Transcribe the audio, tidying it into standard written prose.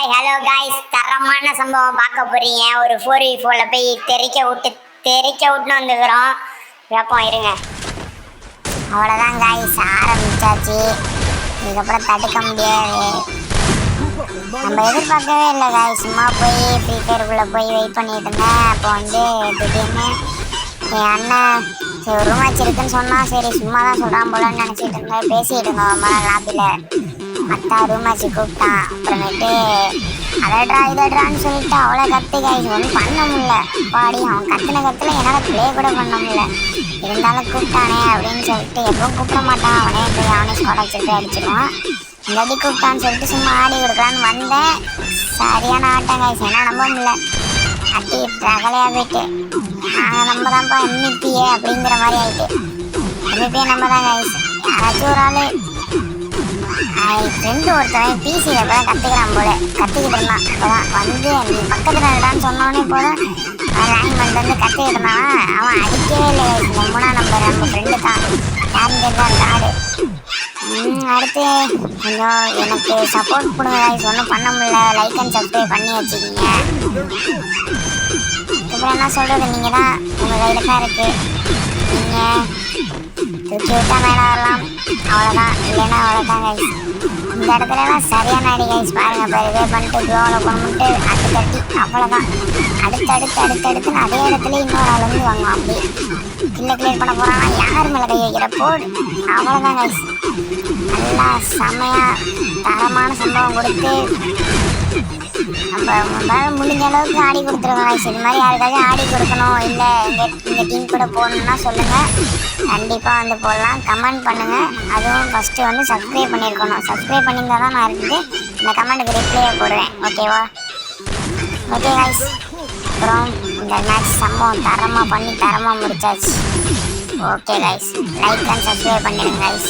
Hi hello guys, தரமான சம்பவம் பார்க்க போறீங்க. ஒரு 4v4ல போய் தெறிக்க விட்டுன்னு வந்துக்கிறோம். வைப்போம் இருங்க. அவ்வளோதான் காய்ஸ், ஆரம்பிச்சாச்சு. இதுக்கப்புறம் தடுக்க முடியாது. நம்ம எதிர்பார்க்கவே இல்லை காய்ஸ். சும்மா போய் ஃப்ரீ ஃபயருக்குள்ளே போய் வெயிட் பண்ணிட்டு இருந்தேன். அப்போ திடீர்னு என் அண்ணன் சரி ஒரு ரூம் வச்சிருக்குன்னு சொன்னால் சரி சும்மா தான் சொல்கிறான் போலன்னு நினச்சிட்டு இருந்தேன். பேசிகிட்டு இருந்தோம் ரொம்ப நாள் லாபியில். அத்தா ரூம் வச்சு கூப்பிட்டான். அப்புறமேட்டு அதட்ரான்னு சொல்லிட்டு அவ்வளோ கற்று காய்ச்சி ஒன்றும் பண்ண முடியல. பாடி அவன் கற்றுல என்னால் ப்ளே கூட பண்ண முடியல. இருந்தாலும் கூப்பிட்டானே அப்படின்னு சொல்லிட்டு எப்பவும் கூப்பிட மாட்டான். அவனே ஸ்குவாட் வச்சுட்டு அடிச்சிடுவான். இந்த அடி கூப்பிட்டான்னு சொல்லிட்டு சும்மா ஆடி கொடுக்கலான்னு வந்தேன். சரியான ஆட்டம் காய்ச்சி ஏன்னா நம்ப முடியல. அட்டி ரகலையாக போயிட்டு நாங்கள் நம்ம தான்ப்பா எம்இபிஏ அப்படிங்கிற மாதிரி ஆயிட்டு. எம்இபிஏ நம்ம தான் காய்ச்சி. யாராச்சும் ஒரு ஆள் ஃப்ரெண்டு ஒருத்தவன் பிசியில் இப்போ தான் கற்றுக்கிறான் போல. கற்றுக்கிட்டு இருந்தான். இப்போதான் வந்து நீ பக்கத்தில் இருடான்னு சொன்னோன்னே போதும் ரேங்க் பண்ணிட்டு கற்றுக்கிட்டு இருந்தான். அவன் அடிக்கவே இல்லை. நம்ம ஃப்ரெண்டு தான் யாருன்னு கேட்டான் காடு. அடுத்து கொஞ்சம் எனக்கு சப்போர்ட் கொடுங்க காய்ஸ். ஒன்றும் பண்ண முடியல. லைக் அண்ட் சப்ஸ்கிரைப் பண்ணி வச்சுக்கிங்க. அப்புறம் என்ன சொல்கிறது, நீங்கள் தான் உங்கள் கையில் தான் இருக்குது. நீங்கள் தூக்கி விட்டா மேலே வரலாம், அவ்வளோதான். இல்லைன்னா அவ்வளோதான் கைஸ். இந்த இடத்துலலாம் சரியான அடி கைஸ். பாருங்கள் இப்போ இதே பண்ணிட்டு க்ளோவில் பண்ணிட்டு தட்டி அவ்வளோதான். அடுத்தடுத்து அதே இடத்துல இன்னொரு ஆள் வந்து வாங்குவான். அப்படி கிளியர் பண்ண போகிறான்னா யார் மேலே கை வைக்கிற போடு அவ்வளோதான் கைஸ். நல்லா செம்மையாக தரமான சம்பவம் கொடுத்து நம்ம முடிஞ்ச அளவுக்கு ஆடி கொடுத்துருக்கோம் கைஸ். இது மாதிரி யாருக்காச்சும் ஆடி கொடுக்கணும் இல்லை இந்த டீம் கூட போடணுன்னா சொல்லுங்கள். கண்டிப்பாக வந்து போடலாம். கமெண்ட் பண்ணுங்கள். அதுவும் ஃபஸ்ட்டு வந்து சப்ஸ்கிரைப் பண்ணியிருக்கணும். சப்ஸ்கிரைப் பண்ணியிருந்தால் தான் நான் இருக்குது இந்த கமெண்ட்டுக்கு ரிப்ளையை போடுவேன். ஓகேவா? Okay guys. அப்புறம் இந்த மேட்ச் சம்பவம் தரமாக முடிச்சாச்சு. Okay guys, like and subscribe பண்ணிடுங்க கைஸ்.